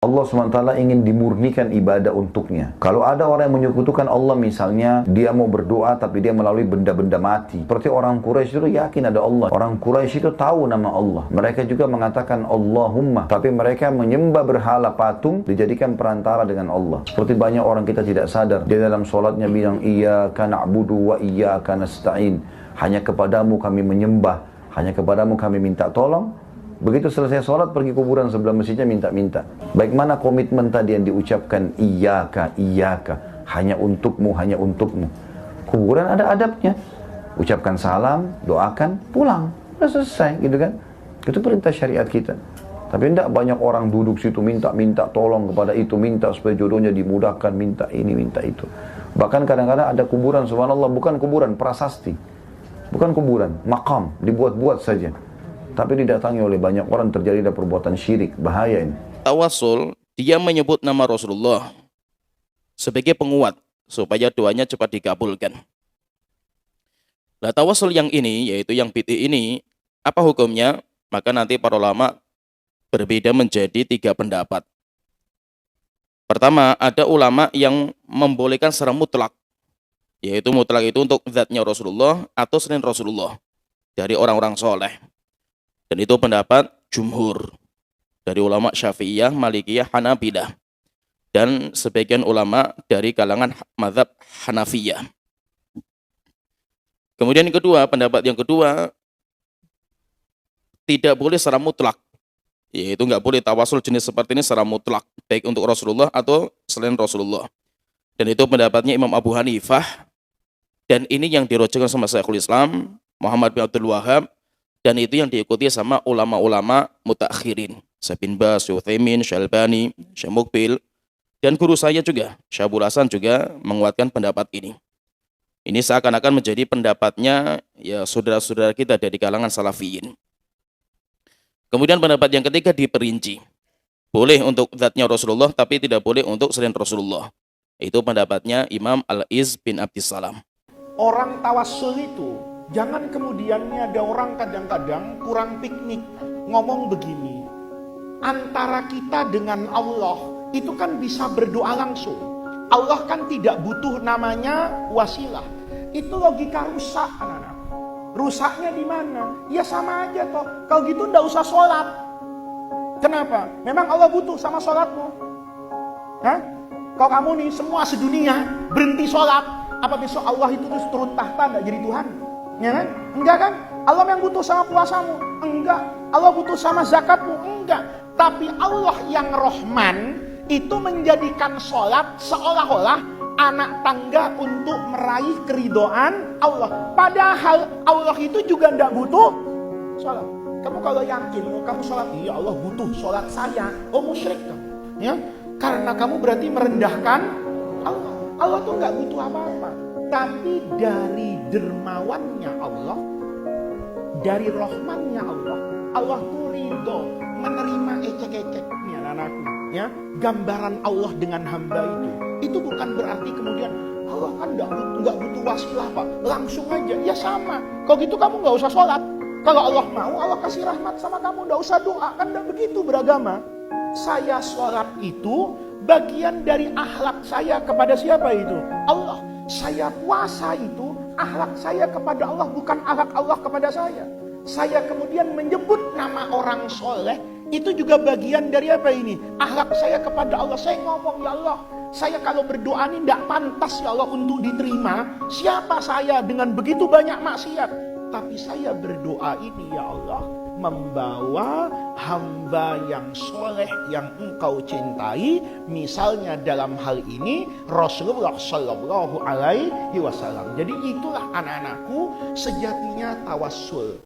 Allah SWT ingin dimurnikan ibadah untuknya. Kalau ada orang yang menyekutukan Allah misalnya, dia mau berdoa tapi dia melalui benda-benda mati. Seperti orang Quraisy itu yakin ada Allah. Orang Quraisy itu tahu nama Allah. Mereka juga mengatakan Allahumma. Tapi mereka menyembah berhala patung, dijadikan perantara dengan Allah. Seperti banyak orang kita tidak sadar. Dia dalam sholatnya bilang, Iyyaka na'budu wa iyyaka nasta'in. Hanya kepadamu kami menyembah. Hanya kepadamu kami minta tolong. Begitu selesai sholat, pergi kuburan sebelah masjidnya minta-minta. Baik mana komitmen tadi yang diucapkan, Iyyaka, Iyyaka, hanya untukmu, hanya untukmu. Kuburan ada adabnya. Ucapkan salam, doakan, pulang. Udah selesai, gitu kan. Itu perintah syariat kita. Tapi tidak banyak orang duduk situ minta-minta tolong kepada itu, minta supaya jodohnya dimudahkan, minta ini, minta itu. Bahkan kadang-kadang ada kuburan, subhanallah, bukan kuburan, prasasti. Bukan kuburan, makam, dibuat-buat saja. Tapi didatangi oleh banyak orang, terjadi perbuatan syirik, bahaya ini. Tawasul, dia menyebut nama Rasulullah sebagai penguat supaya doanya cepat dikabulkan. Nah, tawasul yang ini, yaitu yang bid'ah ini, apa hukumnya? Maka nanti para ulama berbeda menjadi 3 pendapat. Pertama, ada ulama yang membolehkan secara mutlak, yaitu mutlak itu untuk zatnya Rasulullah atau selain Rasulullah dari orang-orang soleh. Dan itu pendapat jumhur dari ulama Syafi'iyah, Malikiyah, Hanabilah, dan sebagian ulama dari kalangan mazhab Hanafiyah. Kemudian yang kedua, pendapat yang kedua, tidak boleh secara mutlak, yaitu nggak boleh tawasul jenis seperti ini secara mutlak, baik untuk Rasulullah atau selain Rasulullah. Dan itu pendapatnya Imam Abu Hanifah, dan ini yang dirujukkan sama Syekhul Islam Muhammad bin Abdul Wahhab, dan itu yang diikuti sama ulama-ulama mutakhirin, Syekh bin Baz, Syekh Utsaimin, Syekh Albani, Syekh Muqbil, dan guru saya juga, Syekh Abdul Hasan juga menguatkan pendapat ini. Ini seakan-akan menjadi pendapatnya ya saudara-saudara kita dari kalangan salafiyin. Kemudian pendapat yang ketiga diperinci. Boleh untuk zatnya Rasulullah, tapi tidak boleh untuk selain Rasulullah. Itu pendapatnya Imam Al-Izz bin Abdissalam. Orang tawassul itu, jangan kemudiannya ada orang kadang-kadang kurang piknik ngomong begini. Antara kita dengan Allah itu kan bisa berdoa langsung. Allah kan tidak butuh namanya wasilah. Itu logika rusak, anak-anak. Rusaknya di mana? Ya sama aja toh. Kalau gitu ndak usah sholat. Kenapa? Memang Allah butuh sama sholatmu? Hah? Kalau kamu nih semua sedunia berhenti sholat, apa besok Allah itu terus turun tahta nggak jadi Tuhan? Ya kan? Enggak kan? Allah yang butuh sama puasamu? Enggak. Allah butuh sama zakatmu? Enggak. Tapi Allah yang Rahman itu menjadikan sholat seolah-olah anak tangga untuk meraih keridhaan Allah. Padahal Allah itu juga tidak butuh sholat. Kamu kalau yakin, kamu sholat, iya Allah butuh sholat saya. Oh musyrik kamu. Ya? Karena kamu berarti merendahkan Allah. Allah tuh nggak butuh apa-apa. Tapi dari dermawannya Allah, dari rahmannya Allah, Allah tuh ridho menerima ecek-ecek. Ini anak-anakku, ya, gambaran Allah dengan hamba itu bukan berarti kemudian Allah kan nggak butuh wasilah Pak, langsung aja. Ya sama. Kalau gitu kamu nggak usah sholat. Kalau Allah mau, Allah kasih rahmat sama kamu, nggak usah doa. Kan nggak begitu beragama. Saya sholat itu bagian dari akhlak saya kepada siapa itu? Allah. Saya puasa itu akhlak saya kepada Allah, bukan akhlak Allah kepada saya. Saya kemudian menyebut nama orang soleh, itu juga bagian dari apa ini? Akhlak saya kepada Allah. Saya ngomong, ya Allah, saya kalau berdoa ini tidak pantas ya Allah untuk diterima. Siapa saya dengan begitu banyak maksiat? Tapi saya berdoa ini ya Allah, membawa hamba yang soleh yang engkau cintai, misalnya dalam hal ini Rasulullah Sallallahu Alaihi Wasallam. Jadi itulah anak-anakku sejatinya tawassul.